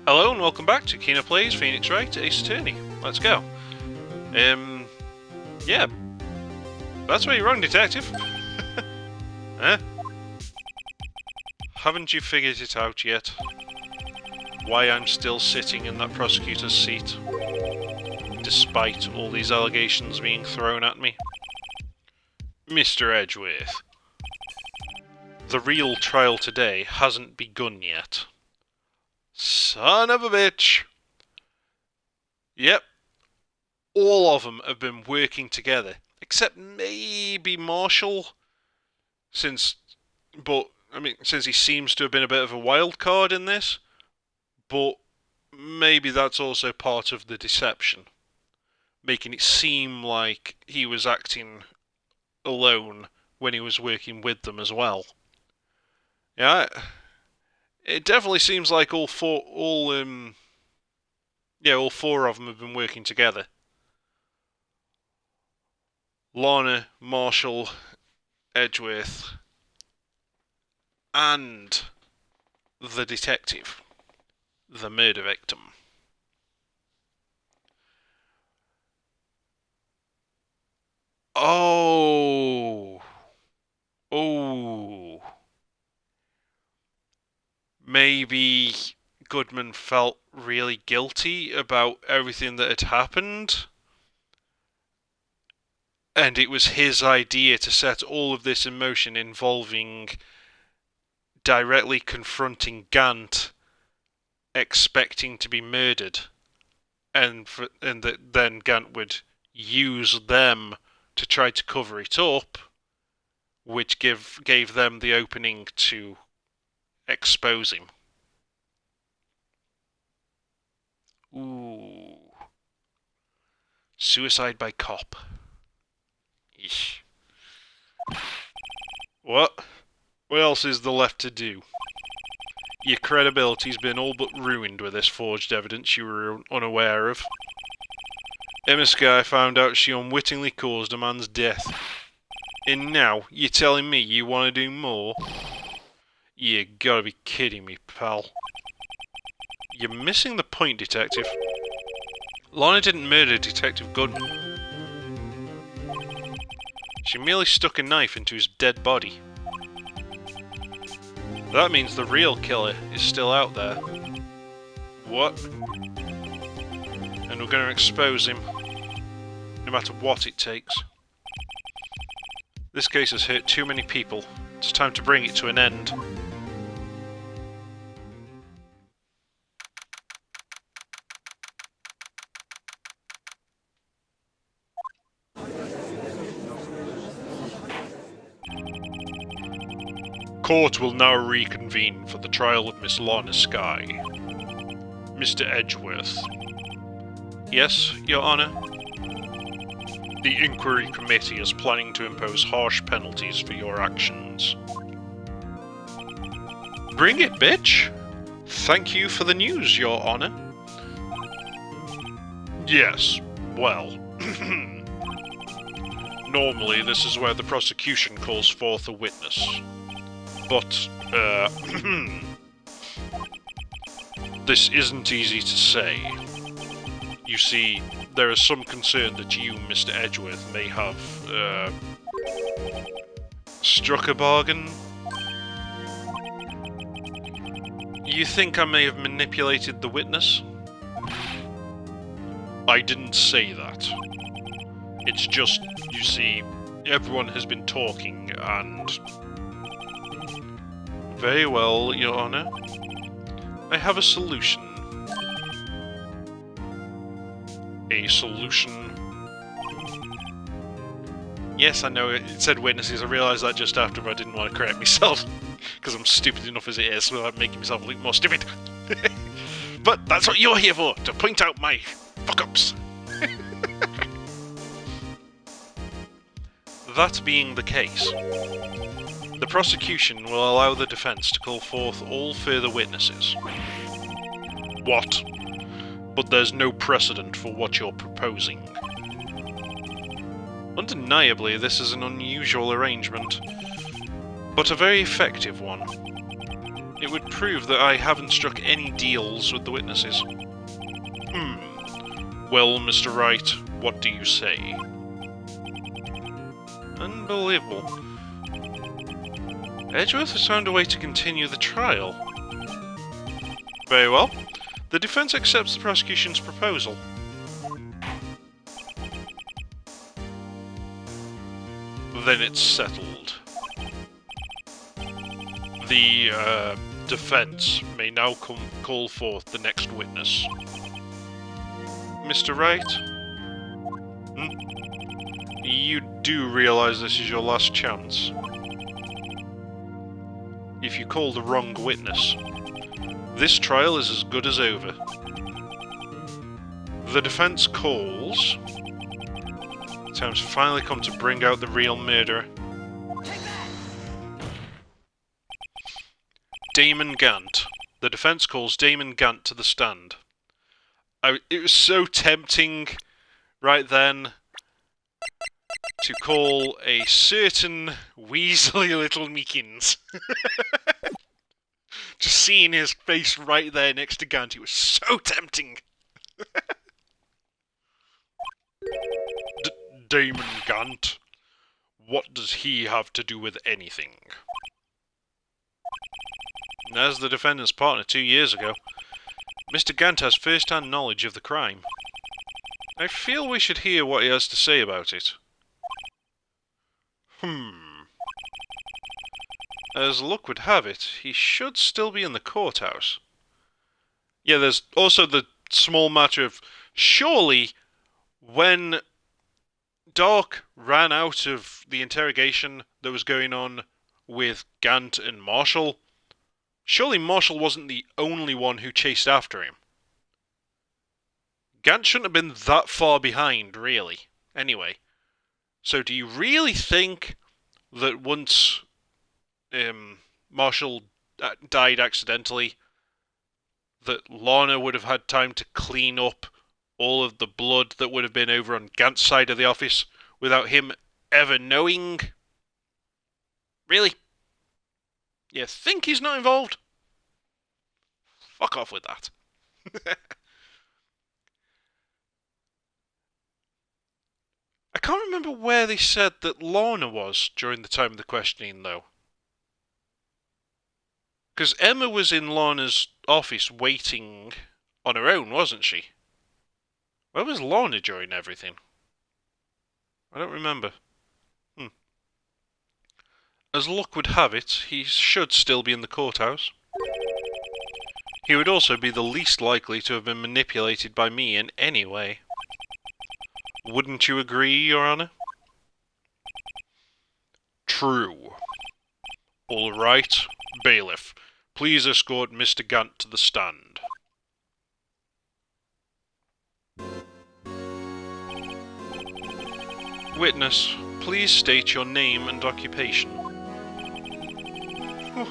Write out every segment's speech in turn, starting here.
Hello and welcome back to Kino-Plays, Phoenix Wright, Ace Attorney. Let's go. Yeah. That's where you're wrong, Detective. Huh? Haven't you figured it out yet? Why I'm still sitting in that prosecutor's seat? Despite all these allegations being thrown at me? Mr. Edgeworth. The real trial today hasn't begun yet. Son of a bitch! Yep. All of them have been working together. Except maybe Marshall. Since he seems to have been a bit of a wild card in this. But maybe that's also part of the deception. Making it seem like he was acting alone when he was working with them as well. Yeah, it definitely seems like all four of them have been working together. Lana, Marshall, Edgeworth, and the detective, the murder victim. Oh. Maybe Goodman felt really guilty about everything that had happened. And it was his idea to set all of this in motion involving directly confronting Gant, expecting to be murdered. And that then Gant would use them to try to cover it up, which gave them the opening to expose him. Ooh. Suicide by cop. Eesh. What? What else is there left to do? Your credibility's been all but ruined with this forged evidence you were unaware of. Emma Skye found out she unwittingly caused a man's death. And now, you're telling me you want to do more? You gotta be kidding me, pal. You're missing the point, Detective. Lana didn't murder Detective Goodman. She merely stuck a knife into his dead body. That means the real killer is still out there. What? And we're going to expose him, no matter what it takes. This case has hurt too many people. It's time to bring it to an end. Court will now reconvene for the trial of Miss Lana Skye. Mr. Edgeworth. Yes, Your Honour? The Inquiry Committee is planning to impose harsh penalties for your actions. Bring it, bitch! Thank you for the news, Your Honour. Yes, well... Normally, this is where the prosecution calls forth a witness. But, this isn't easy to say. You see, there is some concern that you, Mr. Edgeworth, may have, struck a bargain? You think I may have manipulated the witness? I didn't say that. It's just, you see, everyone has been talking, and... Very well, Your Honour. I have a solution. A solution... Yes, I know it said witnesses. I realised that just after, but I didn't want to correct myself. Because I'm stupid enough as it is, without making myself look more stupid. But that's what you're here for, to point out my fuck-ups. That being the case... The prosecution will allow the defence to call forth all further witnesses. What? But there's no precedent for what you're proposing. Undeniably, this is an unusual arrangement, but a very effective one. It would prove that I haven't struck any deals with the witnesses. Well, Mr. Wright, what do you say? Unbelievable. Edgeworth has found a way to continue the trial. Very well. The defense accepts the prosecution's proposal. Then it's settled. The defense may now call forth the next witness. Mr. Wright? You do realize this is your last chance. If you call the wrong witness, this trial is as good as over. The defense calls. Time's finally come to bring out the real murderer. Damon Gant. The defense calls Damon Gant to the stand. It was so tempting right then to call a certain weaselly little Meekins. Just seeing his face right there next to Gant, it was so tempting. Damon Gant. What does he have to do with anything? As the defendant's partner 2 years ago, Mr. Gant has first-hand knowledge of the crime. I feel we should hear what he has to say about it. As luck would have it, he should still be in the courthouse. Yeah, there's also the small matter of, surely, when Dark ran out of the interrogation that was going on with Gant and Marshall, surely Marshall wasn't the only one who chased after him. Gant shouldn't have been that far behind, really. Anyway, so do you really think that once Marshall died accidentally, that Lana would have had time to clean up all of the blood that would have been over on Gant's side of the office without him ever knowing? Really? You think he's not involved? Fuck off with that. I can't remember where they said that Lana was during the time of the questioning, though. Because Emma was in Lana's office waiting on her own, wasn't she? Where was Lana during everything? I don't remember. As luck would have it, he should still be in the courthouse. He would also be the least likely to have been manipulated by me in any way. Wouldn't you agree, Your Honor? True. All right, bailiff. Please escort Mr. Gant to the stand. Witness, please state your name and occupation.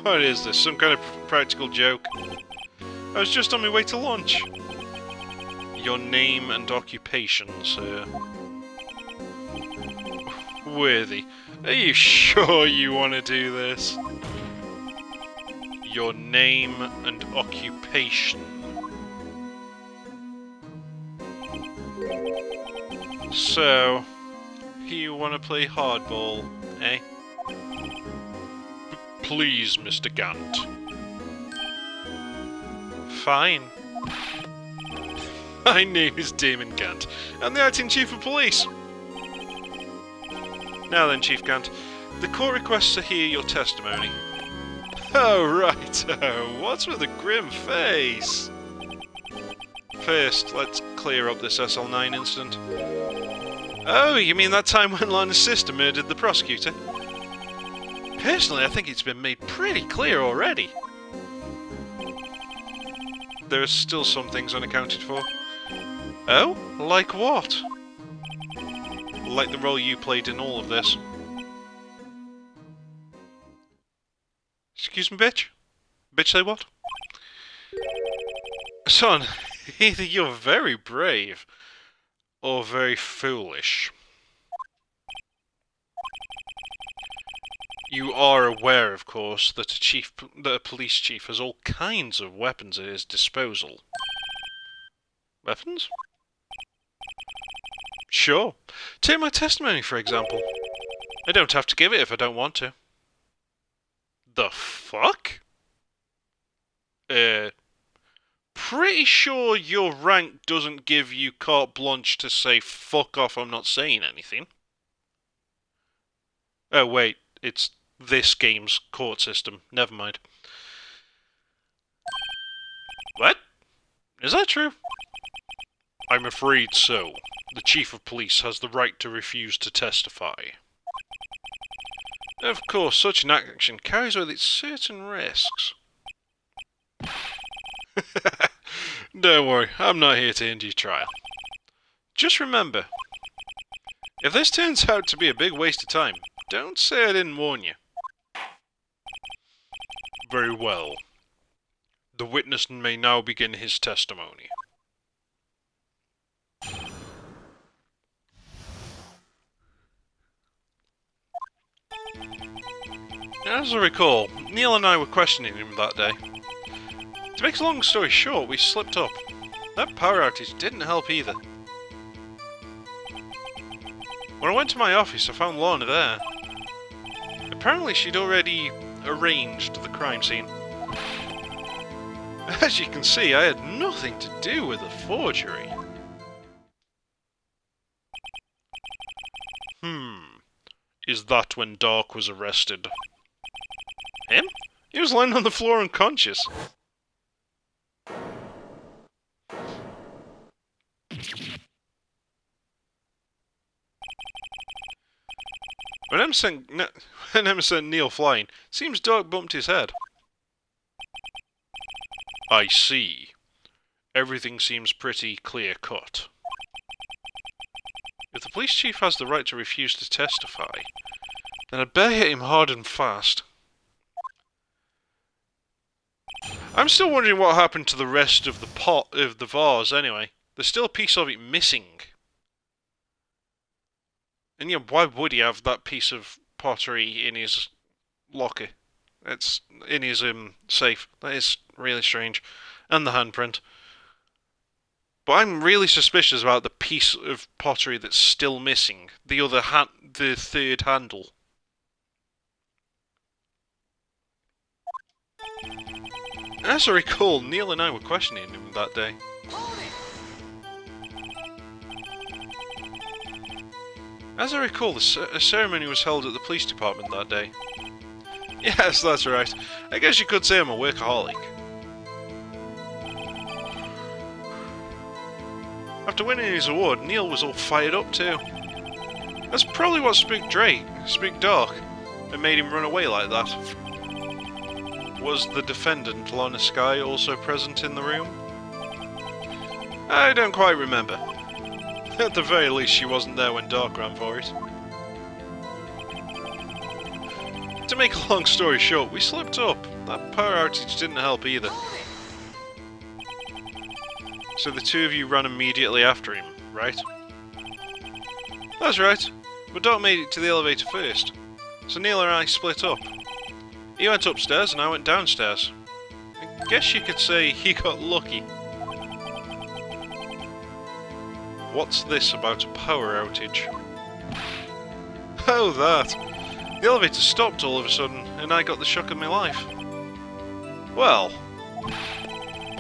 What is this, some kind of practical joke? I was just on my way to lunch. Your name and occupation, sir. Worthy, are you sure you want to do this? Your name and occupation. So, you want to play hardball, eh? Please, Mr. Gant. Fine. My name is Damon Gant. I'm the acting chief of police. Now then, Chief Gant, the court requests to hear your testimony. Oh, right. What's with the grim face? First, let's clear up this SL9 incident. Oh, you mean that time when Lana's sister murdered the prosecutor? Personally, I think it's been made pretty clear already. There are still some things unaccounted for. Oh? Like what? Like the role you played in all of this. Excuse me, bitch? Bitch say what? Son, either you're very brave, or very foolish. You are aware, of course, that a police chief has all kinds of weapons at his disposal. Weapons? Sure. Take my testimony, for example. I don't have to give it if I don't want to. The fuck? Pretty sure your rank doesn't give you carte blanche to say fuck off, I'm not saying anything. Oh wait, it's this game's court system. Never mind. What? Is that true? I'm afraid so. The Chief of Police has the right to refuse to testify. Of course, such an action carries with it certain risks. Don't worry, I'm not here to hinder your trial. Just remember, if this turns out to be a big waste of time, don't say I didn't warn you. Very well. The witness may now begin his testimony. As I recall, Neil and I were questioning him that day. To make a long story short, we slipped up. That power outage didn't help either. When I went to my office, I found Lorna there. Apparently she'd already arranged the crime scene. As you can see, I had nothing to do with the forgery. Is that when Dark was arrested? Him? He was lying on the floor unconscious. When Emma sent Neil flying, seems Dark bumped his head. I see. Everything seems pretty clear-cut. If the police chief has the right to refuse to testify, then I'd better hit him hard and fast. I'm still wondering what happened to the rest of the vase anyway. There's still a piece of it missing. And yeah, why would he have that piece of pottery in his locker? It's in his safe. That is really strange. And the handprint. But I'm really suspicious about the piece of pottery that's still missing. The third handle. As I recall, Neil and I were questioning him that day. As I recall, a ceremony was held at the police department that day. Yes, that's right. I guess you could say I'm a workaholic. After winning his award, Neil was all fired up too. That's probably what spooked Dark, and made him run away like that. Was the defendant, Lorna Skye, also present in the room? I don't quite remember. At the very least, she wasn't there when Dark ran for it. To make a long story short, we slipped up. That power outage didn't help either. So the two of you ran immediately after him, right? That's right, but Dark made it to the elevator first, so Neil and I split up. He went upstairs and I went downstairs. I guess you could say he got lucky. What's this about a power outage? Oh, that! The elevator stopped all of a sudden, and I got the shock of my life. Well,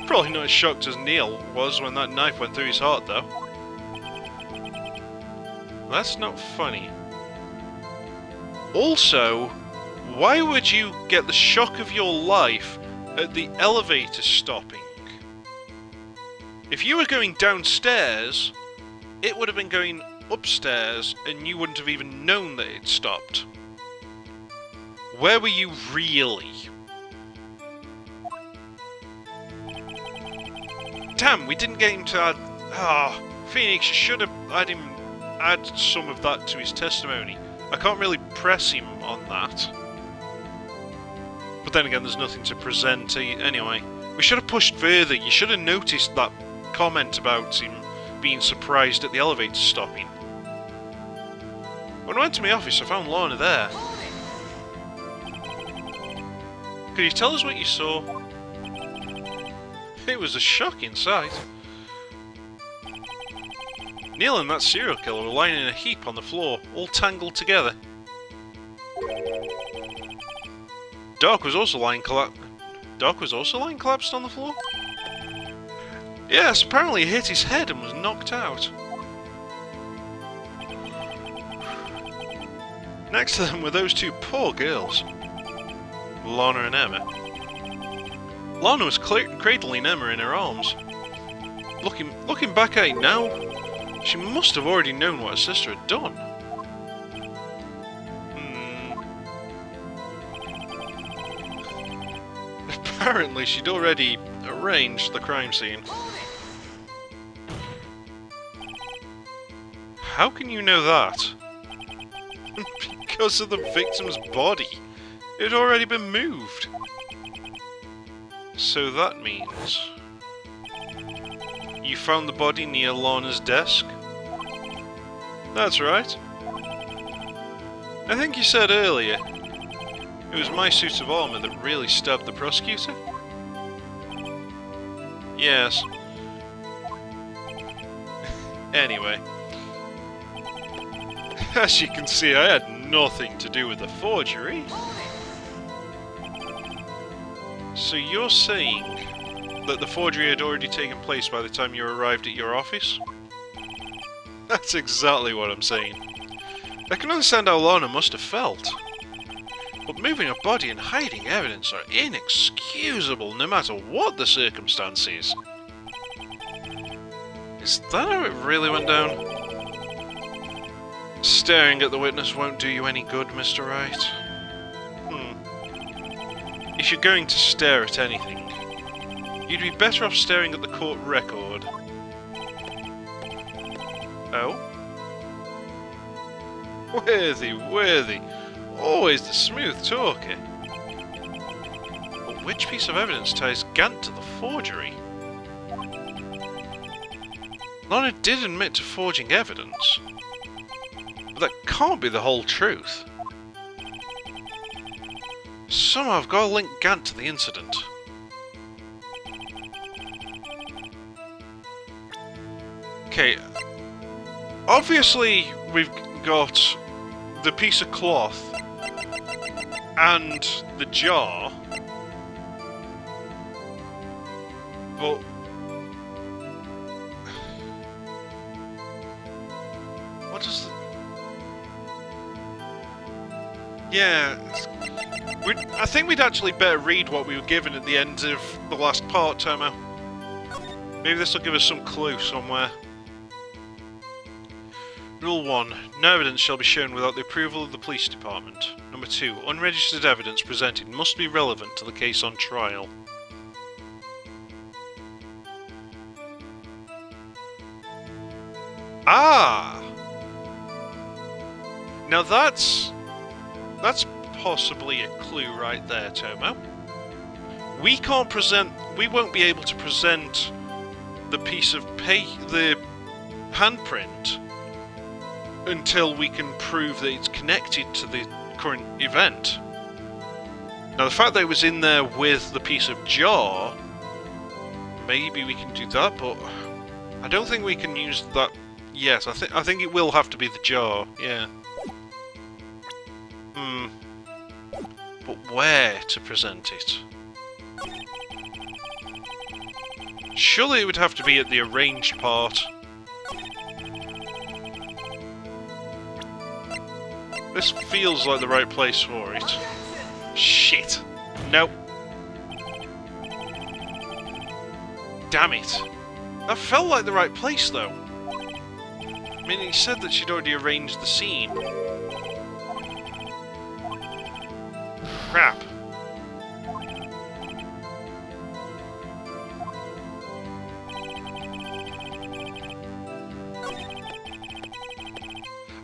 probably not as shocked as Neil was when that knife went through his heart, though. That's not funny. Also, why would you get the shock of your life at the elevator stopping? If you were going downstairs, it would have been going upstairs and you wouldn't have even known that it stopped. Where were you really? Damn, we didn't get him to add... Phoenix should have had him add some of that to his testimony. I can't really press him on that. But then again, there's nothing to present anyway. We should have pushed further. You should have noticed that comment about him being surprised at the elevator stopping. When I went to my office, I found Lorna there. Could you tell us what you saw? It was a shocking sight. Neil and that serial killer were lying in a heap on the floor, all tangled together. Doc was also lying collapsed on the floor? Yes, apparently he hit his head and was knocked out. Next to them were those two poor girls, Lana and Emma. Lana was cradling Emma in her arms. Looking back at it now, she must have already known what her sister had done. Apparently she'd already arranged the crime scene. How can you know that? Because of the victim's body. It had already been moved. So that means... you found the body near Lana's desk? That's right. I think you said earlier it was my suit of armour that really stabbed the prosecutor? Yes. Anyway. As you can see, I had nothing to do with the forgery. So you're saying that the forgery had already taken place by the time you arrived at your office? That's exactly what I'm saying. I can understand how Lana must have felt. But moving a body and hiding evidence are inexcusable no matter what the circumstances. Is that how it really went down? Staring at the witness won't do you any good, Mr. Wright. If you're going to stare at anything, you'd be better off staring at the court record. Oh? Worthy. Always the smooth talker. But which piece of evidence ties Gant to the forgery? Lana did admit to forging evidence. But that can't be the whole truth. Somehow I've got to link Gant to the incident. Okay, obviously we've got the piece of cloth and the jar, but what does I think we'd actually better read what we were given at the end of the last part, Tomo. Maybe this will give us some clue somewhere. Rule 1. No evidence shall be shown without the approval of the police department. Number 2. Unregistered evidence presented must be relevant to the case on trial. Ah! Now that's possibly a clue right there, Tomo. We won't be able to present the piece of the handprint until we can prove that it's connected to the current event. Now the fact that it was in there with the piece of jar, maybe we can do that, but I don't think we can use that. Yes, I think it will have to be the jar, yeah. But where to present it? Surely it would have to be at the arranged part. This feels like the right place for it. Shit. Nope. Damn it. That felt like the right place, though. I mean, he said that she'd already arranged the scene. Crap.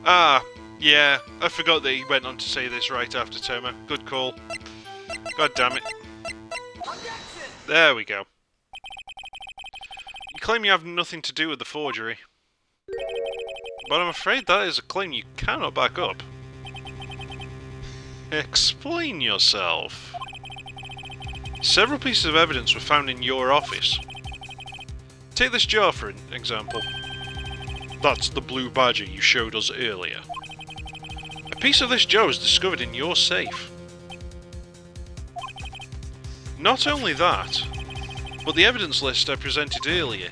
Ah, yeah, I forgot that he went on to say this right after Tomo. Good call. God damn it. There we go. You claim you have nothing to do with the forgery. But I'm afraid that is a claim you cannot back up. Explain yourself. Several pieces of evidence were found in your office. Take this jar for an example. That's the blue badger you showed us earlier. A piece of this jar was discovered in your safe. Not only that, but the evidence list I presented earlier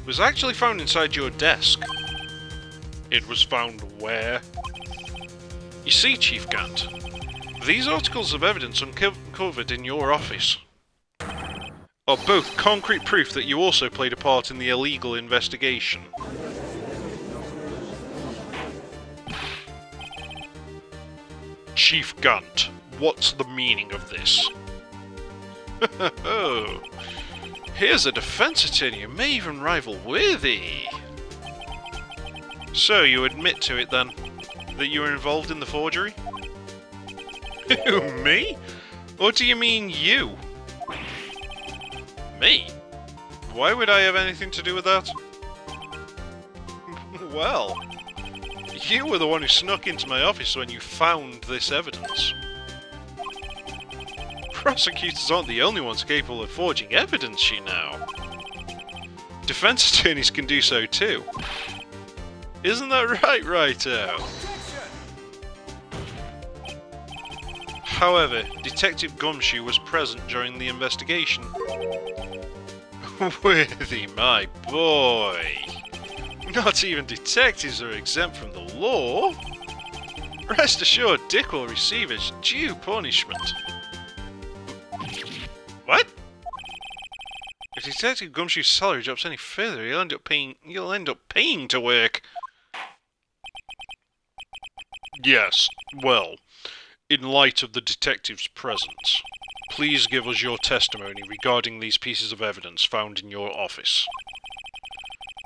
was actually found inside your desk. It was found where? You see, Chief Gant, these articles of evidence uncovered in your office are both concrete proof that you also played a part in the illegal investigation. Chief Gant, what's the meaning of this? Oh, here's a defense attorney who may even rival Worthy. So, you admit to it then, that you were involved in the forgery? Who, me? Or do you mean you? Me? Why would I have anything to do with that? Well, you were the one who snuck into my office when you found this evidence. Prosecutors aren't the only ones capable of forging evidence, you know. Defense attorneys can do so too. Isn't that right, Righto? However, Detective Gumshoe was present during the investigation. Worthy, my boy. Not even detectives are exempt from the law. Rest assured, Dick will receive his due punishment. What? If Detective Gumshoe's salary drops any further, he'll end up paying to work. Yes, well, in light of the detective's presence, please give us your testimony regarding these pieces of evidence found in your office,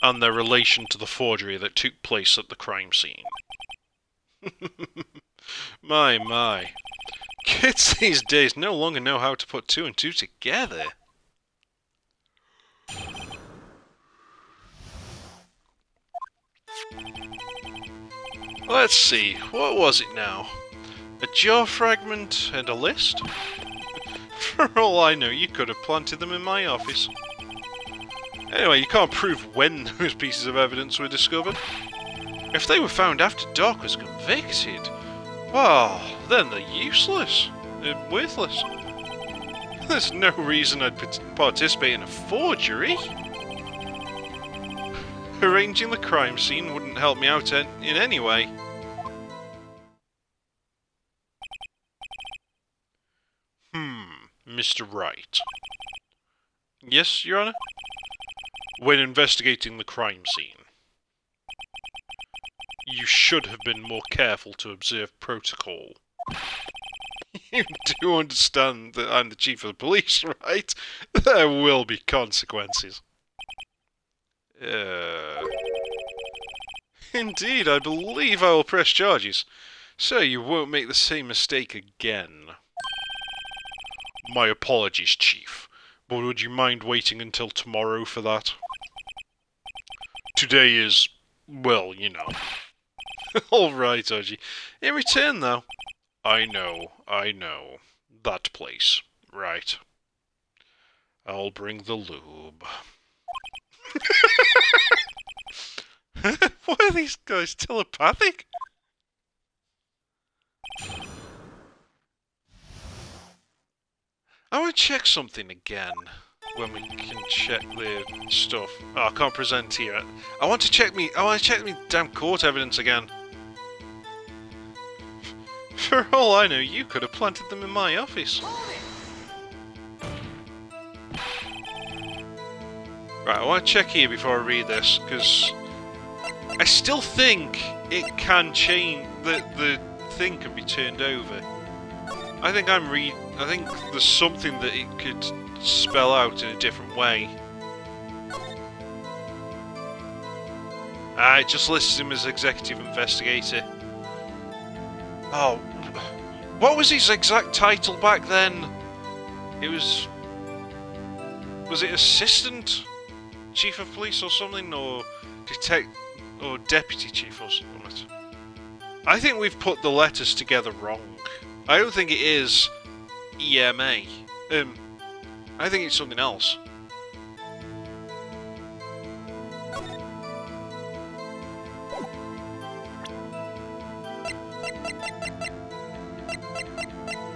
and their relation to the forgery that took place at the crime scene. My. Kids these days no longer know how to put two and two together. Let's see, what was it now? A jar fragment and a list? For all I know, you could have planted them in my office. Anyway, you can't prove when those pieces of evidence were discovered. If they were found after Doc was convicted, well, then they're useless. They're worthless. There's no reason I'd participate in a forgery. Arranging the crime scene wouldn't help me out in any way. Mr. Wright. Yes, Your Honor? When investigating the crime scene, you should have been more careful to observe protocol. You do understand that I'm the Chief of Police, right? There will be consequences. Indeed, I believe I will press charges, so you won't make the same mistake again. My apologies, Chief, but would you mind waiting until tomorrow for that? Today is, well, you know. Alright, Archie. In return, though. I know. That place. Right. I'll bring the lube. Why are these guys telepathic? I want to check something again. When we can check the stuff. Oh, I can't present here. I want to check me damn court evidence again. For all I know, you could have planted them in my office. Right, I want to check here before I read this, because I still think it can change, the thing can be turned over. I think there's something that it could spell out in a different way. It just lists him as executive investigator. Oh, what was his exact title back then? It was it assistant chief of police or something, or deputy chief or something? I think we've put the letters together wrong. I don't think it is EMA. I think it's something else.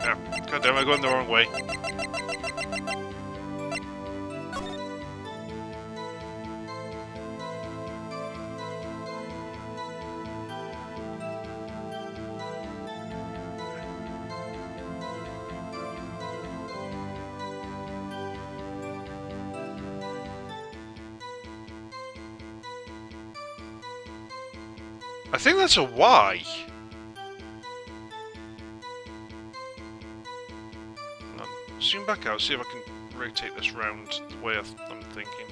Oh, God damn, I'm going the wrong way. I think that's a Y. Zoom back out, see if I can rotate this round the way I'm thinking.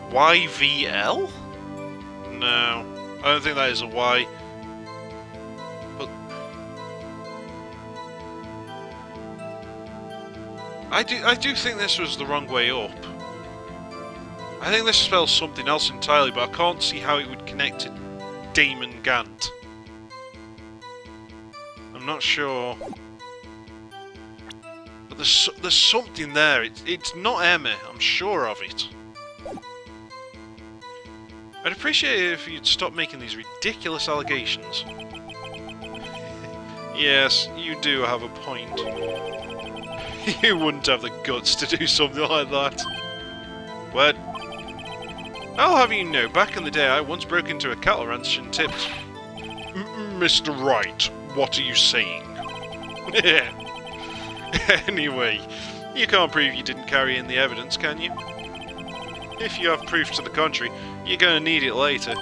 YVL? No, I don't think that is a Y. But I do think this was the wrong way up. I think this spells something else entirely, but I can't see how it would connect to Damon Gant. I'm not sure. But there's something there. It's not Emma, I'm sure of it. I'd appreciate it if you'd stop making these ridiculous allegations. Yes, you do have a point. You wouldn't have the guts to do something like that. What? I'll have you know, back in the day I once broke into a cattle ranch and tipped... Mr. Wright, what are you saying? Anyway, you can't prove you didn't carry in the evidence, can you? If you have proof to the contrary, you're going to need it later.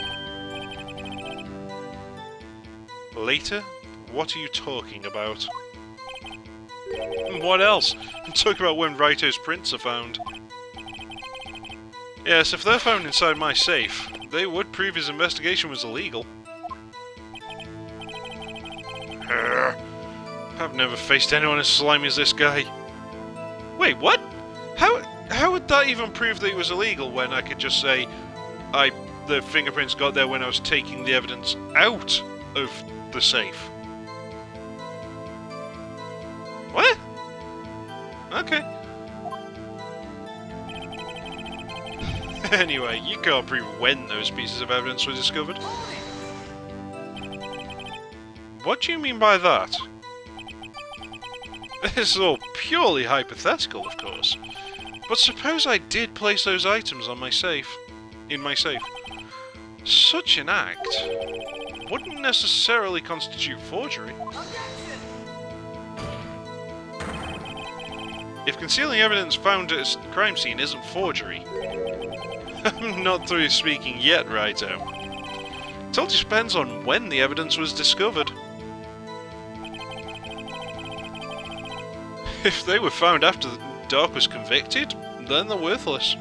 Later? What are you talking about? What else? I'm talking about when Raito's prints are found. Yes, if they're found inside my safe, they would prove his investigation was illegal. I've never faced anyone as slimy as this guy. Wait, what? How would that even prove that it was illegal when I could just say the fingerprints got there when I was taking the evidence out of the safe? What? Okay. Anyway, you can't prove when those pieces of evidence were discovered. What do you mean by that? This is all purely hypothetical, of course. But suppose I did place those items on my safe, in my safe. Such an act wouldn't necessarily constitute forgery. If concealing evidence found at a crime scene isn't forgery, I'm not through speaking yet, Raito. It all depends on when the evidence was discovered. If they were found after Dark was convicted, then they're worthless.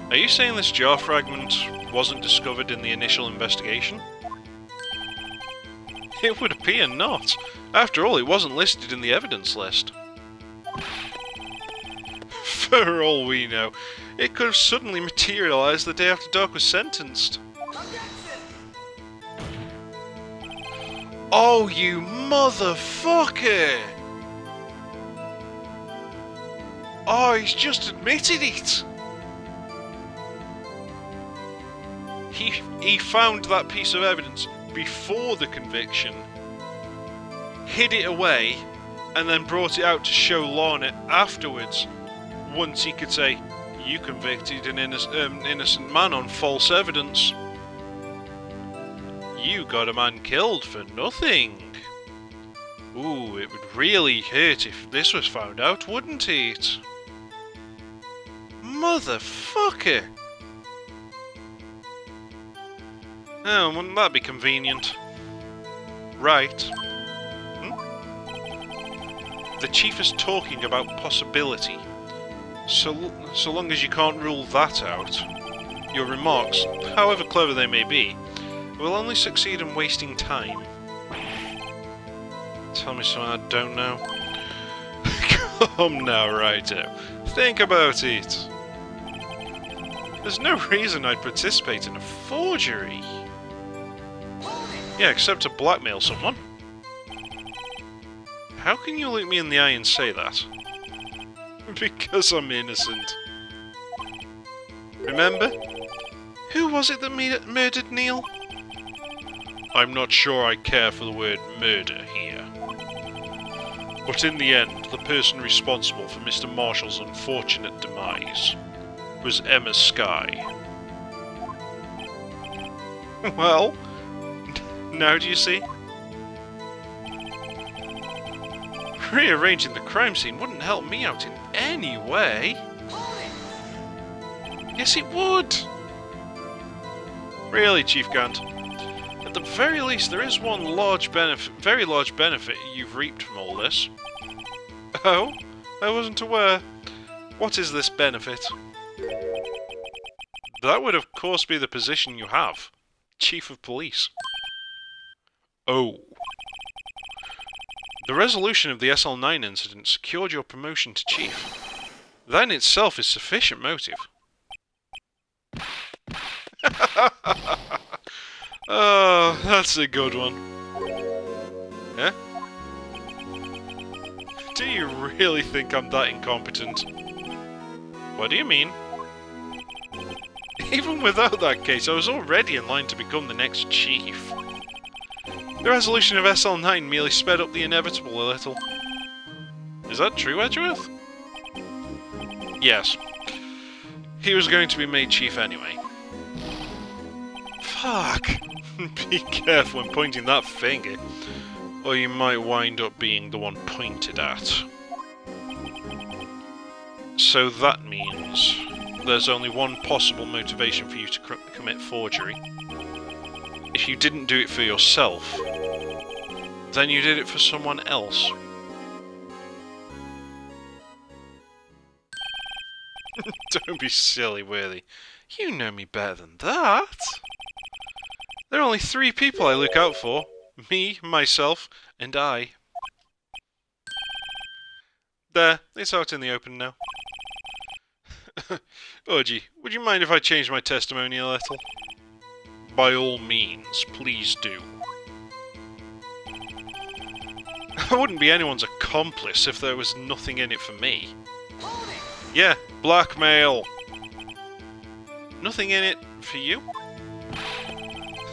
Are you saying this jar fragment wasn't discovered in the initial investigation? It would appear not. After all, it wasn't listed in the evidence list. For all we know, it could have suddenly materialised the day after Dark was sentenced. Oh, you motherfucker! Oh, he's just admitted it! He found that piece of evidence before the conviction, hid it away, and then brought it out to show Lorna afterwards, once he could say, you convicted an innocent man on false evidence. You got a man killed for nothing. Ooh, it would really hurt if this was found out, wouldn't it? Motherfucker! Oh, wouldn't that be convenient? Right. The chief is talking about possibility. So long as you can't rule that out, your remarks, however clever they may be, will only succeed in wasting time. Tell me something I don't know. Come now, Raito. Think about it. There's no reason I'd participate in a forgery. Yeah, except to blackmail someone. How can you look me in the eye and say that? Because I'm innocent. Remember? Who was it that murdered Neil? I'm not sure I care for the word murder here. But in the end, the person responsible for Mr. Marshall's unfortunate demise was Emma Skye. Well, now do you see? Rearranging the crime scene wouldn't help me out in any way. Yes, it would! Really, Chief Gant? At the very least, there is one very large benefit you've reaped from all this. Oh? I wasn't aware. What is this benefit? That would of course be the position you have. Chief of Police. Oh. The resolution of the SL9 incident secured your promotion to Chief. That in itself is sufficient motive. Oh, that's a good one. Eh? Do you really think I'm that incompetent? What do you mean? Even without that case, I was already in line to become the next chief. The resolution of SL9 merely sped up the inevitable a little. Is that true, Edgeworth? Yes. He was going to be made chief anyway. Fuck! Be careful when pointing that finger, or you might wind up being the one pointed at. So that means there's only one possible motivation for you to commit forgery. If you didn't do it for yourself, then you did it for someone else. Don't be silly, Worthy. You know me better than that. There are only 3 people I look out for. Me, myself, and I. There, it's out in the open now. Oji, would you mind if I changed my testimony a little? By all means, please do. I wouldn't be anyone's accomplice if there was nothing in it for me. Yeah, blackmail. Nothing in it for you?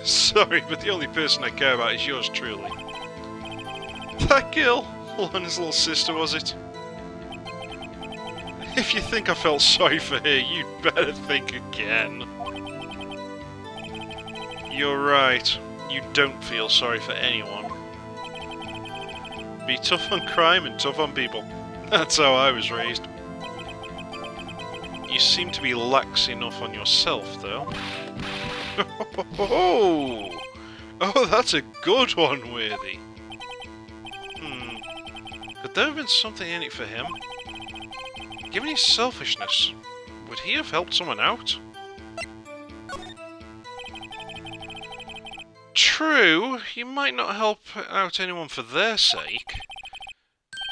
Sorry, but the only person I care about is yours truly. That girl? Lana's little sister, was it? If you think I felt sorry for her, you'd better think again. You're right. You don't feel sorry for anyone. Be tough on crime and tough on people. That's how I was raised. You seem to be lax enough on yourself, though. Oh, that's a good one, Worthy. Could there have been something in it for him? Given his selfishness, would he have helped someone out? True, you might not help out anyone for their sake.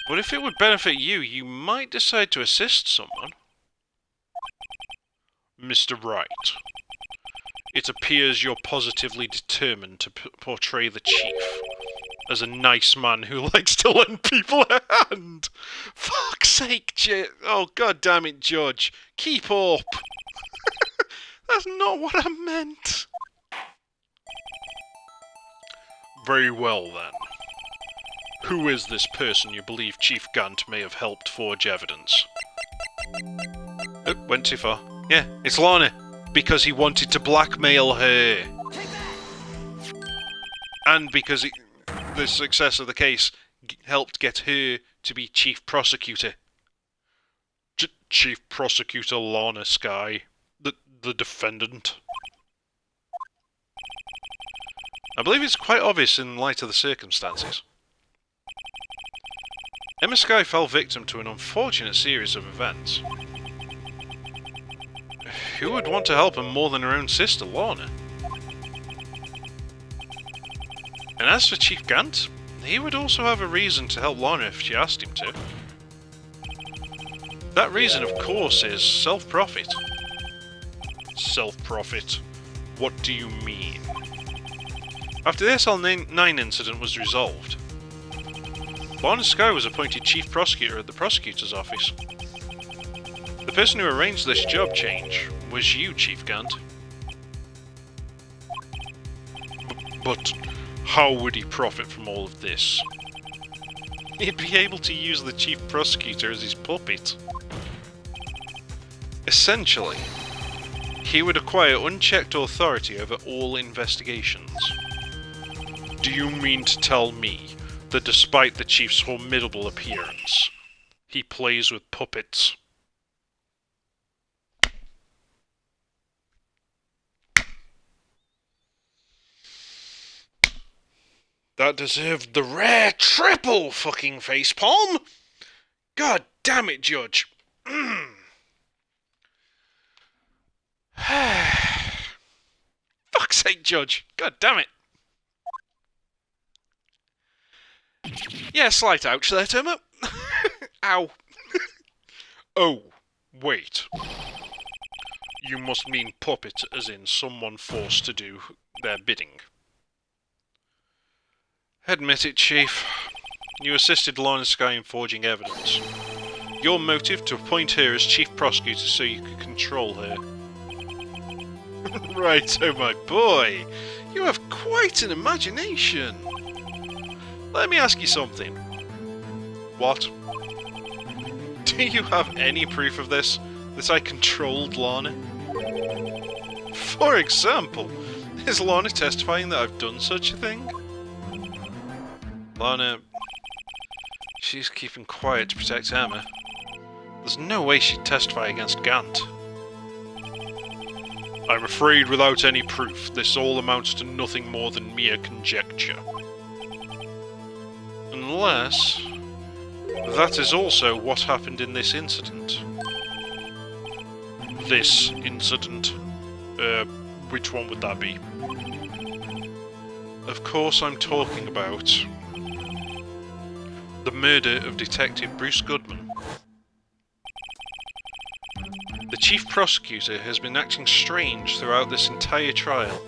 But if it would benefit you, you might decide to assist someone. Mr. Wright, it appears you're positively determined to portray the Chief as a nice man who likes to lend people a hand. Fuck's sake, oh, god damn it, Judge. Keep up. That's not what I meant. Very well, then. Who is this person you believe Chief Gant may have helped forge evidence? Oh, went too far. Yeah, it's Lana. Because he wanted to blackmail her. And because the success of the case helped get her to be Chief Prosecutor. Chief Prosecutor Lana Skye. The defendant. I believe it's quite obvious in light of the circumstances. Emma Skye fell victim to an unfortunate series of events. Who would want to help her more than her own sister, Lorna? And as for Chief Gant, he would also have a reason to help Lorna if she asked him to. That reason, of course, is self-profit. Self-profit? What do you mean? After the SL9 incident was resolved, Lorna Sky was appointed Chief Prosecutor at the Prosecutor's Office. The person who arranged this job change was you, Chief Gant. But how would he profit from all of this? He'd be able to use the Chief Prosecutor as his puppet. Essentially, he would acquire unchecked authority over all investigations. Do you mean to tell me that despite the Chief's formidable appearance, he plays with puppets? That deserved the rare triple fucking facepalm! God damn it, Judge! Fuck's sake, Judge! God damn it! Yeah, slight ouch there, Timmer. Ow. Oh, wait. You must mean puppet as in someone forced to do their bidding. Admit it, Chief. You assisted Lorna Sky in forging evidence. Your motive to appoint her as Chief Prosecutor so you could control her. Right, oh my boy. You have quite an imagination. Let me ask you something. What? Do you have any proof of this? That I controlled Lorna? For example, is Lorna testifying that I've done such a thing? Lorna... she's keeping quiet to protect Emma. There's no way she'd testify against Gant. I'm afraid without any proof, this all amounts to nothing more than mere conjecture. Unless... that is also what happened in this incident. This incident? Which one would that be? Of course I'm talking about... the murder of Detective Bruce Goodman. The Chief Prosecutor has been acting strange throughout this entire trial.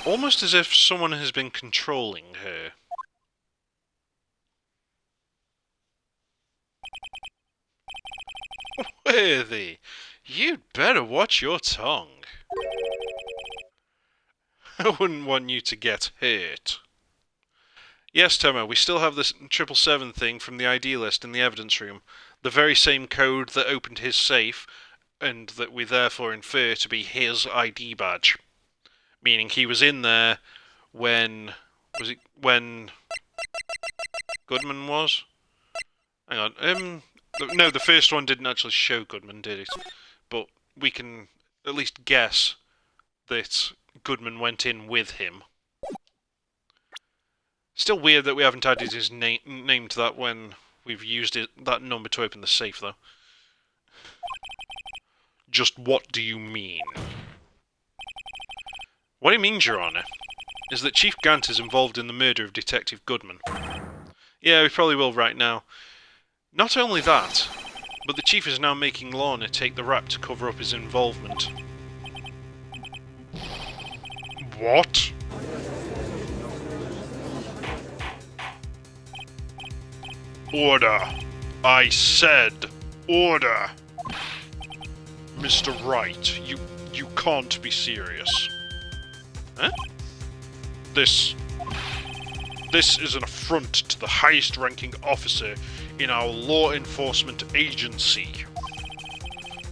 Almost as if someone has been controlling her. Worthy, you'd better watch your tongue. I wouldn't want you to get hurt. Yes, Tomo, we still have this 777 thing from the ID list in the evidence room. The very same code that opened his safe, and that we therefore infer to be his ID badge. Meaning he was in there when... was it when... Goodman was? Hang on, no, the first one didn't actually show Goodman, did it? But we can at least guess that Goodman went in with him. Still weird that we haven't added his name to that when we've used that number to open the safe, though. Just what do you mean? What he means, Your Honour, is that Chief Gant is involved in the murder of Detective Goodman. Yeah, we probably will right now. Not only that, but the Chief is now making Lorna take the rap to cover up his involvement. What? Order! I said order! Mr. Wright, you can't be serious. Huh? This is an affront to the highest-ranking officer in our law enforcement agency.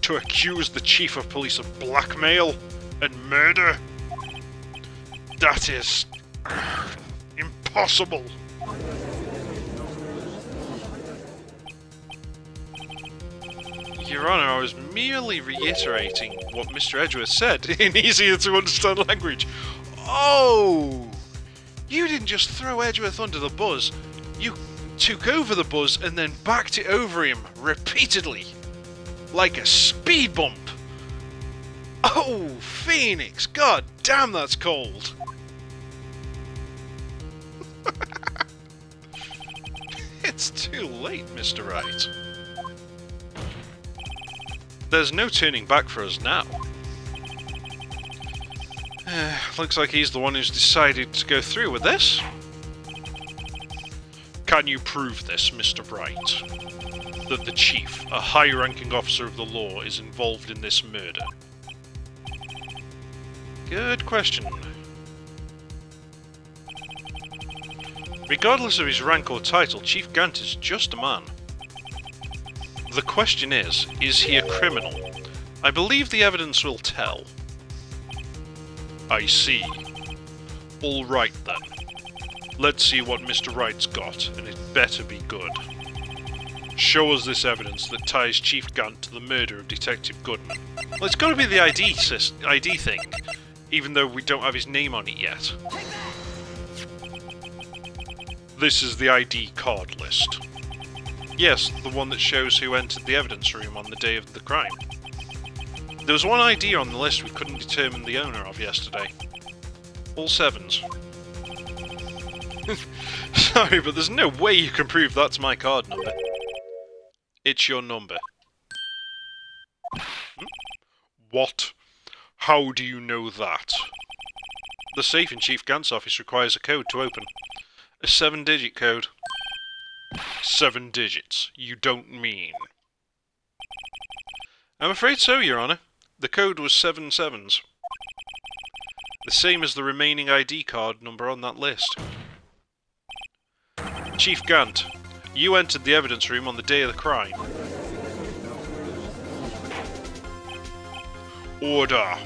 To accuse the Chief of Police of blackmail and murder? That is... impossible! Your Honour, I was merely reiterating what Mr. Edgeworth said in easier-to-understand language. Oh! You didn't just throw Edgeworth under the bus. You took over the bus and then backed it over him repeatedly. Like a speed bump. Oh, Phoenix! God damn, that's cold! It's too late, Mr. Wright. There's no turning back for us now. Looks like he's the one who's decided to go through with this. Can you prove this, Mr. Wright? That the Chief, a high-ranking officer of the law, is involved in this murder? Good question. Regardless of his rank or title, Chief Gant is just a man. The question is he a criminal? I believe the evidence will tell. I see. All right then. Let's see what Mr. Wright's got, and it better be good. Show us this evidence that ties Chief Gant to the murder of Detective Goodman. Well, it's got to be the ID thing, even though we don't have his name on it yet. This is the ID card list. Yes, the one that shows who entered the evidence room on the day of the crime. There was one ID on the list we couldn't determine the owner of yesterday. All 7s. Sorry, but there's no way you can prove that's my card number. It's your number. What? How do you know that? The safe in Chief Gant's office requires a code to open. A 7-digit code. 7 digits. You don't mean... I'm afraid so, Your Honour. The code was 7 7s. The same as the remaining ID card number on that list. Chief Gant, you entered the evidence room on the day of the crime. Order.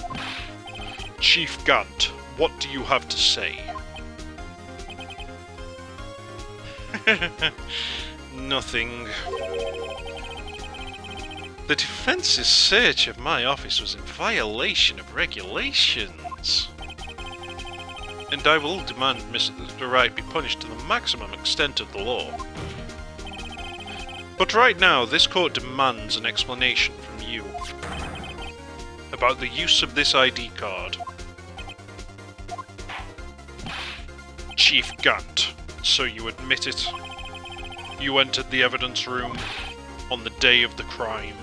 Chief Gant, what do you have to say? Nothing. The defence's search of my office was in violation of regulations. And I will demand Mr. Wright be punished to the maximum extent of the law. But right now, this court demands an explanation from you about the use of this ID card. Chief Gant, so you admit it? You entered the evidence room on the day of the crime.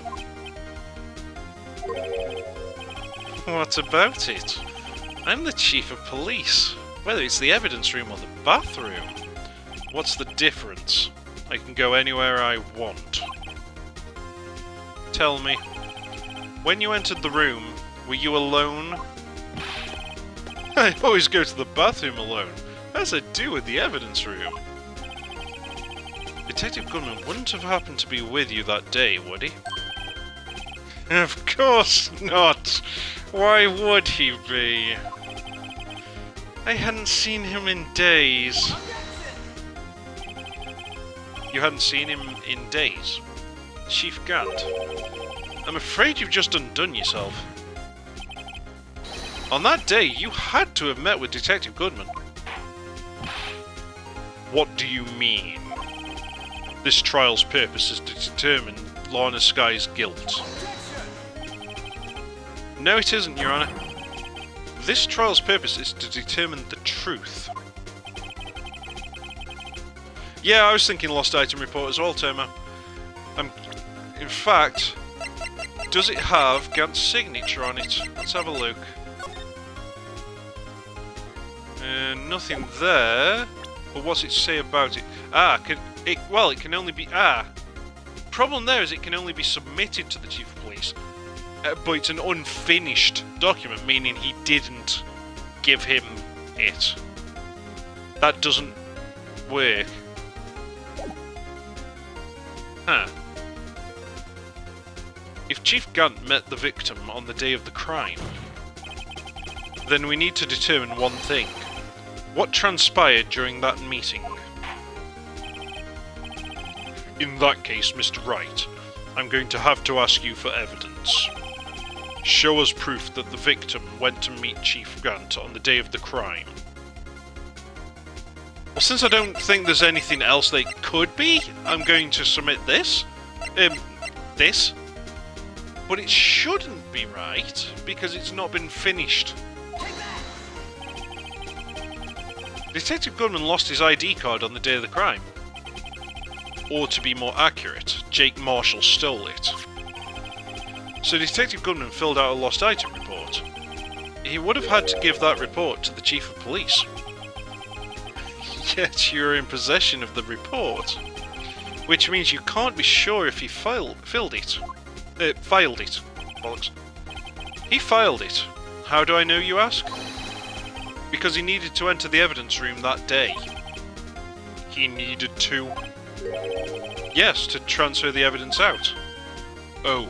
What about it? I'm the chief of police. Whether it's the evidence room or the bathroom, what's the difference? I can go anywhere I want. Tell me, when you entered the room, were you alone? I always go to the bathroom alone, as I do with the evidence room. Detective Goodman wouldn't have happened to be with you that day, would he? Of course not! Why would he be? I hadn't seen him in days. You hadn't seen him in days? Chief Gant, I'm afraid you've just undone yourself. On that day, you had to have met with Detective Goodman. What do you mean? This trial's purpose is to determine Lorna Sky's guilt. No, it isn't, Your Honour. This trial's purpose is to determine the truth. Yeah, I was thinking lost item report as well, Tomo. In fact, does it have Gant's signature on it? Let's have a look. Nothing there. But what's it say about it? It can only be... Problem there is it can only be submitted to the Chief of Police. But it's an unfinished document, meaning he didn't give him it. That doesn't work. Huh. If Chief Gant met the victim on the day of the crime, then we need to determine one thing. What transpired during that meeting? In that case, Mr. Wright, I'm going to have to ask you for evidence. Show us proof that the victim went to meet Chief Gant on the day of the crime. Well, since I don't think there's anything else they could be, I'm going to submit this. This. But it shouldn't be right, because it's not been finished. Detective Goodman lost his ID card on the day of the crime. Or to be more accurate, Jake Marshall stole it. So Detective Goodman filled out a lost item report. He would have had to give that report to the Chief of Police. Yet you're in possession of the report. Which means you can't be sure if he filed it. Filed it. Bollocks. He filed it. How do I know, you ask? Because he needed to enter the evidence room that day. He needed to? Yes, to transfer the evidence out. Oh.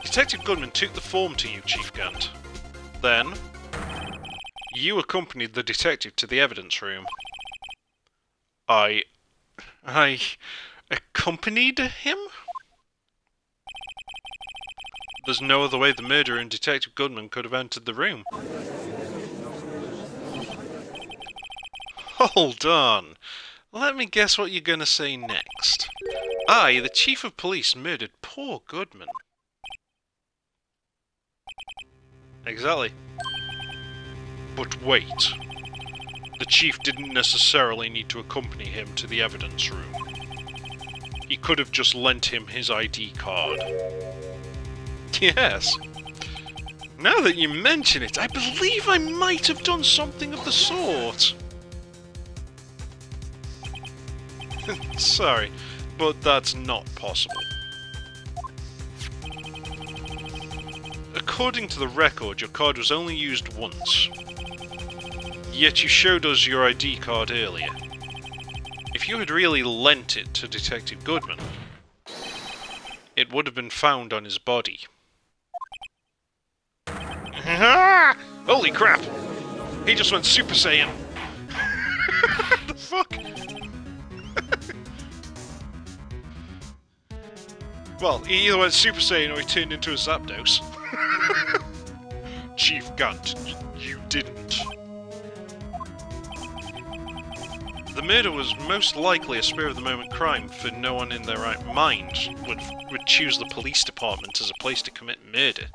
Detective Goodman took the form to you, Chief Gant. Then, you accompanied the detective to the evidence room. I accompanied him? There's no other way the murderer and Detective Goodman could have entered the room. Hold on. Let me guess what you're going to say next. I, the Chief of Police, murdered poor Goodman. Exactly. But wait. The Chief didn't necessarily need to accompany him to the evidence room. He could have just lent him his ID card. Yes. Now that you mention it, I believe I might have done something of the sort. Sorry, but that's not possible. According to the record, your card was only used once. Yet you showed us your ID card earlier. If you had really lent it to Detective Goodman, it would have been found on his body. Holy crap! He just went Super Saiyan! What the fuck? Well, he either went Super Saiyan or he turned into a Zapdos. Chief Gant, you didn't. The murder was most likely a spur-of-the-moment crime, for no one in their right mind would choose the police department as a place to commit murder.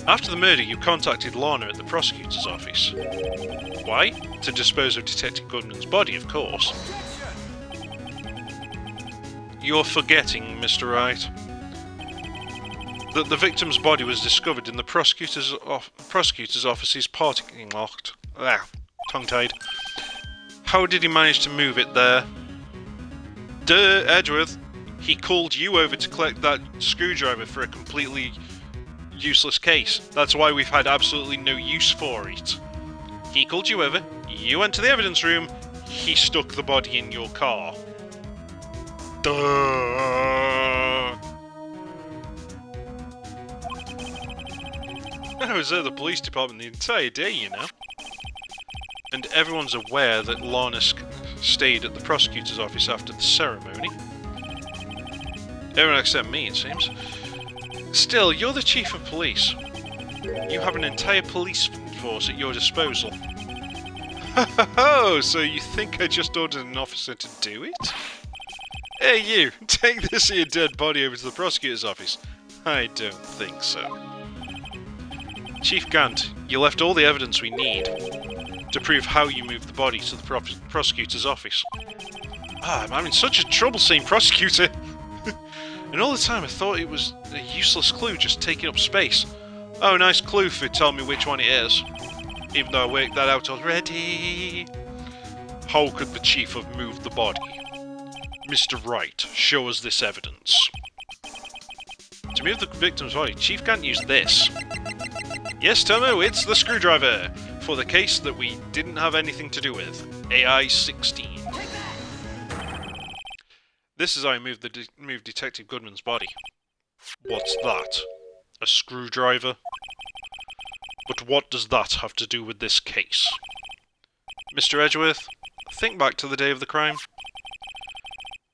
After the murder, you contacted Lana at the prosecutor's office. Why? To dispose of Detective Goodman's body, of course. You're forgetting, Mr. Wright, that the victim's body was discovered in the prosecutor's office's parking lot. Tongue-tied. How did he manage to move it there? Duh, Edgeworth. He called you over to collect that screwdriver for a completely useless case. That's why we've had absolutely no use for it. He called you over, you went to the evidence room, he stuck the body in your car. Duh. I was at the police department the entire day, you know. And everyone's aware that Lana stayed at the prosecutor's office after the ceremony. Everyone except me, it seems. Still, you're the chief of police. You have an entire police force at your disposal. Oh, so you think I just ordered an officer to do it? Hey you, take this here dead body over to the prosecutor's office. I don't think so. Chief Gant, you left all the evidence we need to prove how you moved the body to the prosecutor's office. I'm having such a trouble seeing prosecutor! And all the time I thought it was a useless clue just taking up space. Oh, nice clue for telling me which one it is. Even though I worked that out already. How could the chief have moved the body? Mr. Wright, show us this evidence. To move the victim's body, Chief Gant used this. Yes, Tomo, it's the screwdriver! For the case that we didn't have anything to do with. AI-16. This is how I moved Detective Goodman's body. What's that? A screwdriver? But what does that have to do with this case? Mr. Edgeworth, think back to the day of the crime.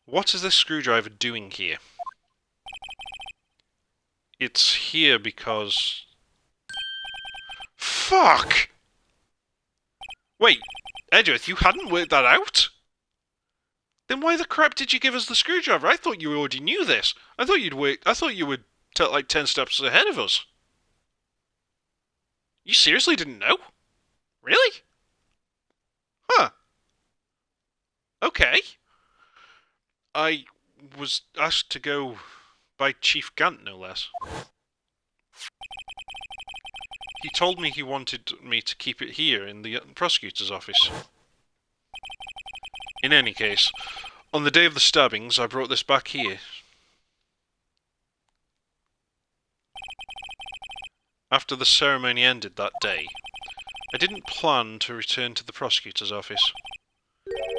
What is this screwdriver doing here? It's here because... Fuck! Wait, Edgeworth, you hadn't worked that out? Then why the crap did you give us the screwdriver? I thought you already knew this. I thought you would like 10 steps ahead of us. You seriously didn't know? Really? Huh. Okay. I was asked to go by Chief Gant, no less. He told me he wanted me to keep it here in the prosecutor's office. In any case, on the day of the stabbings, I brought this back here. After the ceremony ended that day, I didn't plan to return to the prosecutor's office.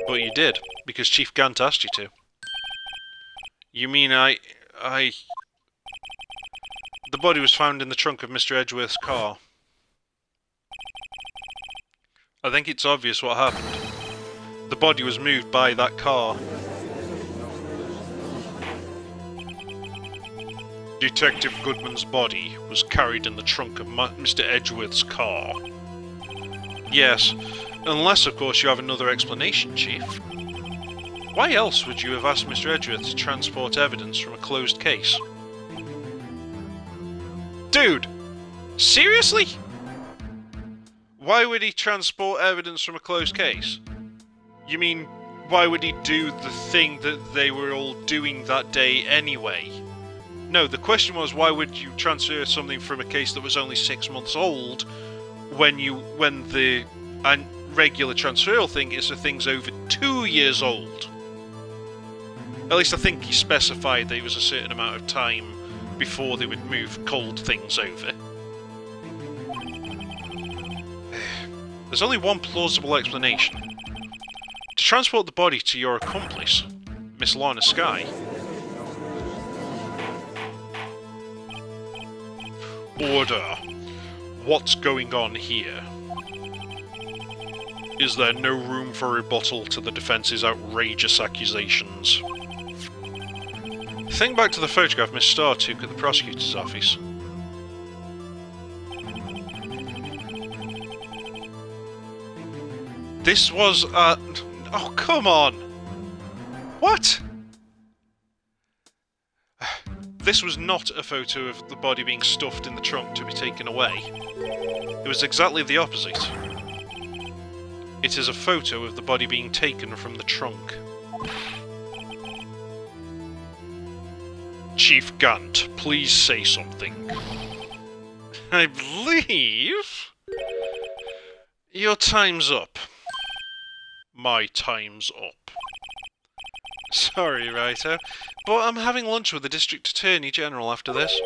But you did, because Chief Gant asked you to. You mean The body was found in the trunk of Mr. Edgeworth's car. I think it's obvious what happened. The body was moved by that car. Detective Goodman's body was carried in the trunk of Mr. Edgeworth's car. Yes, unless, of course, you have another explanation, Chief. Why else would you have asked Mr. Edgeworth to transport evidence from a closed case? Dude! Seriously? Why would he transport evidence from a closed case? You mean, why would he do the thing that they were all doing that day anyway? No, the question was, why would you transfer something from a case that was only 6 months old when the regular transferal thing is for things over 2 years old? At least I think he specified that it was a certain amount of time before they would move cold things over. There's only one plausible explanation. To transport the body to your accomplice, Miss Lorna Skye. Order. What's going on here? Is there no room for rebuttal to the defence's outrageous accusations? Think back to the photograph Miss Starr took at the prosecutor's office. This was a... Oh, come on! What? This was not a photo of the body being stuffed in the trunk to be taken away. It was exactly the opposite. It is a photo of the body being taken from the trunk. Chief Gant, please say something. I believe... Your time's up. My time's up. Sorry, Righto, but I'm having lunch with the District Attorney General after this.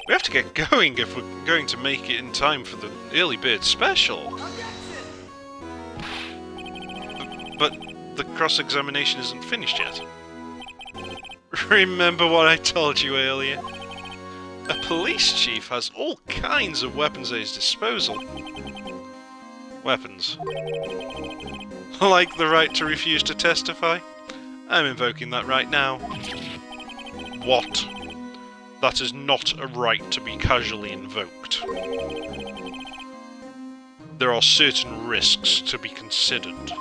We have to get going if we're going to make it in time for the early bird special. But the cross-examination isn't finished yet. Remember what I told you earlier? A police chief has all kinds of weapons at his disposal. Weapons. Like the right to refuse to testify? I'm invoking that right now. What? That is not a right to be casually invoked. There are certain risks to be considered.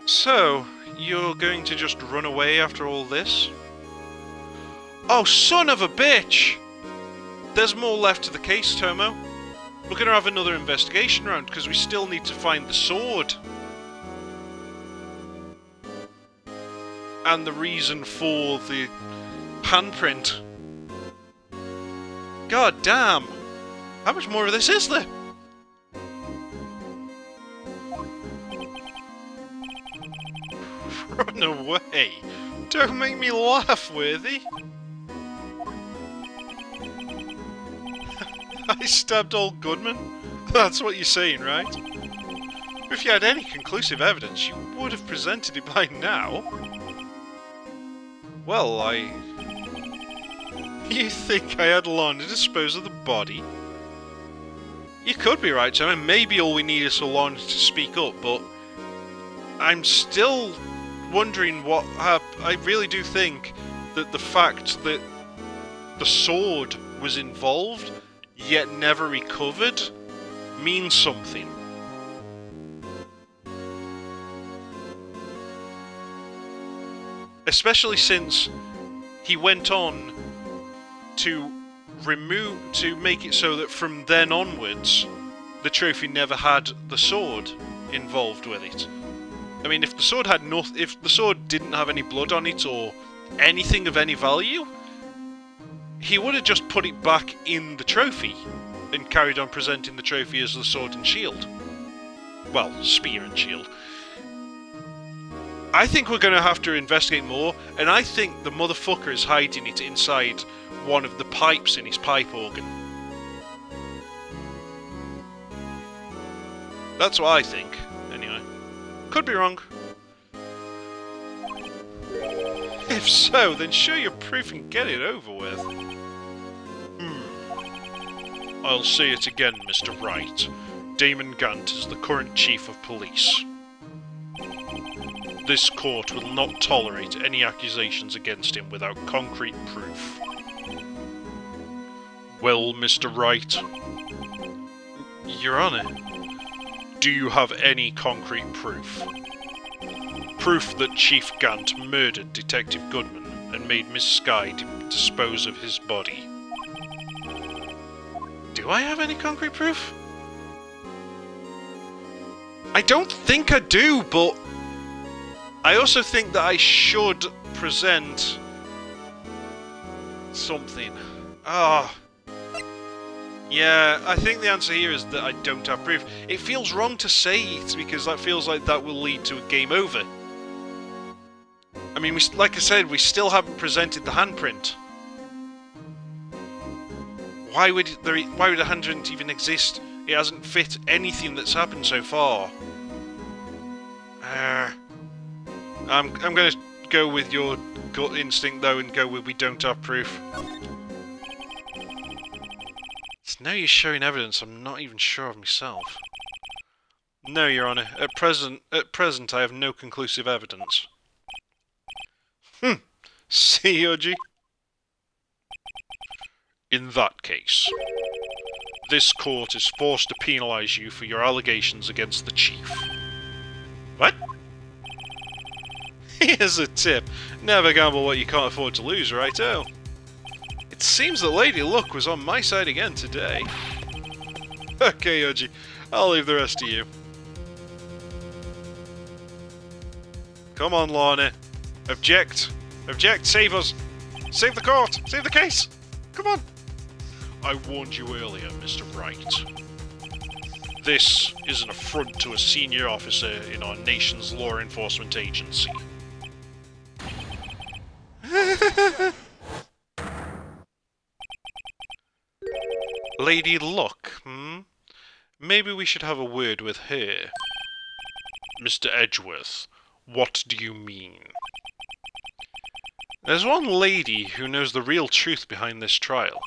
So, you're going to just run away after all this? Oh, son of a bitch! There's more left to the case, Tomo. We're going to have another investigation round, because we still need to find the sword. And the reason for the handprint. God damn! How much more of this is there? Run away! Don't make me laugh, Worthy! I stabbed old Goodman? That's what you're saying, right? If you had any conclusive evidence, you would have presented it by now. Well, You think I had long to dispose of the body? You could be right, Tom, and maybe all we need is for Lorna to speak up, but... I'm still wondering what happened. I really do think that the fact that the sword was involved, yet never recovered, means something. Especially since he went on to make it so that from then onwards, the trophy never had the sword involved with it. I mean, if the sword had if the sword didn't have any blood on it or anything of any value, he would have just put it back in the trophy and carried on presenting the trophy as the sword and shield. Well, spear and shield. I think we're going to have to investigate more, and I think the motherfucker is hiding it inside one of the pipes in his pipe organ. That's what I think, anyway. Could be wrong. If so, then show your proof and get it over with. I'll say it again, Mr. Wright. Damon Gant is the current Chief of Police. This court will not tolerate any accusations against him without concrete proof. Well, Mr. Wright? Your Honour? Do you have any concrete proof? Proof that Chief Gant murdered Detective Goodman and made Miss Skye dispose of his body. Do I have any concrete proof? I don't think I do, but I also think that I should present something. Yeah, I think the answer here is that I don't have proof. It feels wrong to say it, because that feels like that will lead to a game over. I mean, like I said, we still haven't presented the handprint. Why would a handprint even exist? It hasn't fit anything that's happened so far. I'm going to go with your gut instinct, though, and go with we don't have proof. It's no use showing evidence I'm not even sure of myself. No, Your Honour. At present, I have no conclusive evidence. See, Yoji? In that case, this court is forced to penalise you for your allegations against the Chief. What? Here's a tip. Never gamble what you can't afford to lose, righto? It seems that Lady Luck was on my side again today. Okay, Yoji. I'll leave the rest to you. Come on, Lorna. Object. Object, save us. Save the court. Save the case. Come on. I warned you earlier, Mr. Wright. This is an affront to a senior officer in our nation's law enforcement agency. Lady Luck, Maybe we should have a word with her. Mr. Edgeworth, what do you mean? There's one lady who knows the real truth behind this trial.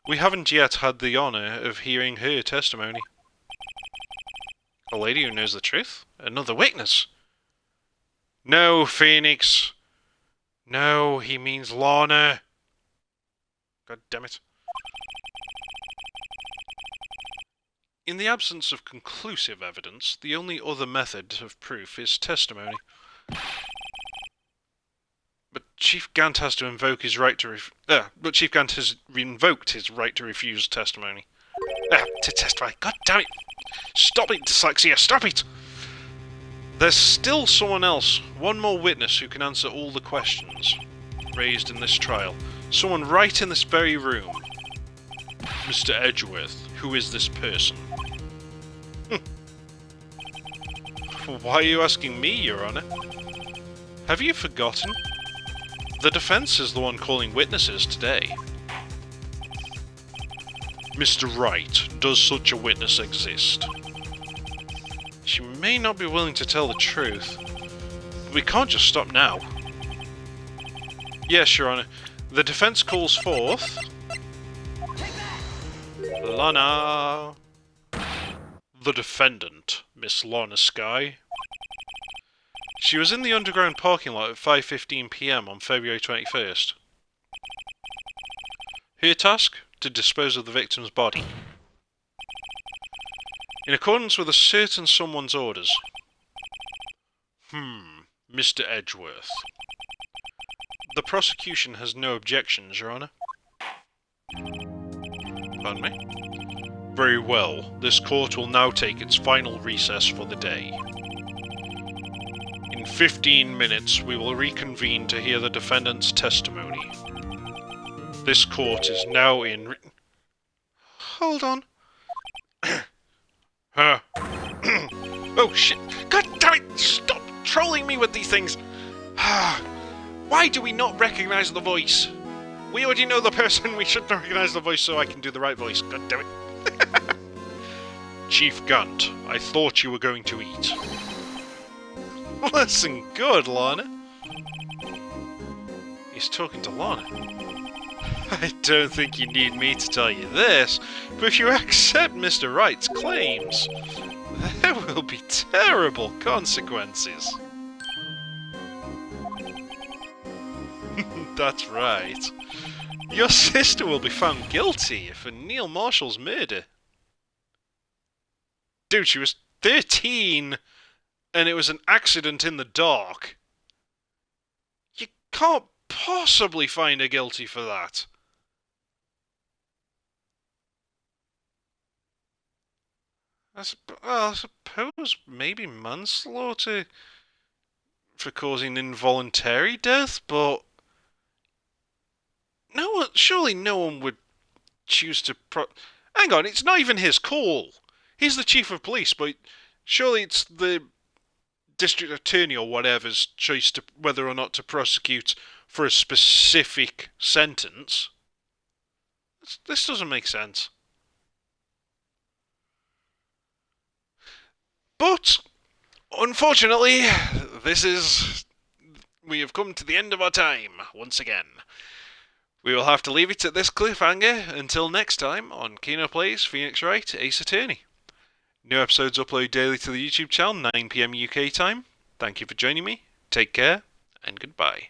We haven't yet had the honour of hearing her testimony. A lady who knows the truth? Another witness? No, Phoenix. No, he means Lorna. God damn it. In the absence of conclusive evidence, the only other method of proof is testimony. But Chief Gant has to invoke his right to but Chief Gant has invoked his right to refuse testimony. To testify. God damn it! Stop it, dyslexia! Stop it! There's still someone else, one more witness who can answer all the questions raised in this trial. Someone right in this very room. Mr. Edgeworth, who is this person? Why are you asking me, Your Honour? Have you forgotten? The defence is the one calling witnesses today. Mr. Wright, does such a witness exist? She may not be willing to tell the truth, but we can't just stop now. Yes, Your Honour. The defence calls forth... Lana... The defendant, Miss Lorna Skye. She was in the underground parking lot at 5:15 PM on February 21st. Her task? To dispose of the victim's body. In accordance with a certain someone's orders. Mr. Edgeworth. The prosecution has no objections, Your Honour. Pardon me? Very well. This court will now take its final recess for the day. In 15 minutes, we will reconvene to hear the defendant's testimony. This court is now in... Hold on. Huh? Oh shit! God damn it! Stop trolling me with these things! Why do we not recognize the voice? We already know the person, we should recognize the voice so I can do the right voice. God damn it. Chief Gunt, I thought you were going to eat. Listen good, Lana. He's talking to Lana. I don't think you need me to tell you this, but if you accept Mr. Wright's claims, there will be terrible consequences. That's right. Your sister will be found guilty for Neil Marshall's murder. Dude, she was 13, and it was an accident in the dark. You can't possibly find her guilty for that. I suppose maybe manslaughter for causing involuntary death, but surely no one would choose to Hang on, it's not even his call. He's the chief of police, but surely it's the district attorney or whatever's choice to whether or not to prosecute for a specific sentence. This doesn't make sense. But, unfortunately, we have come to the end of our time, once again. We will have to leave it at this cliffhanger until next time on Kino-Plays, Phoenix Wright, Ace Attorney. New episodes upload daily to the YouTube channel, 9 PM UK time. Thank you for joining me, take care, and goodbye.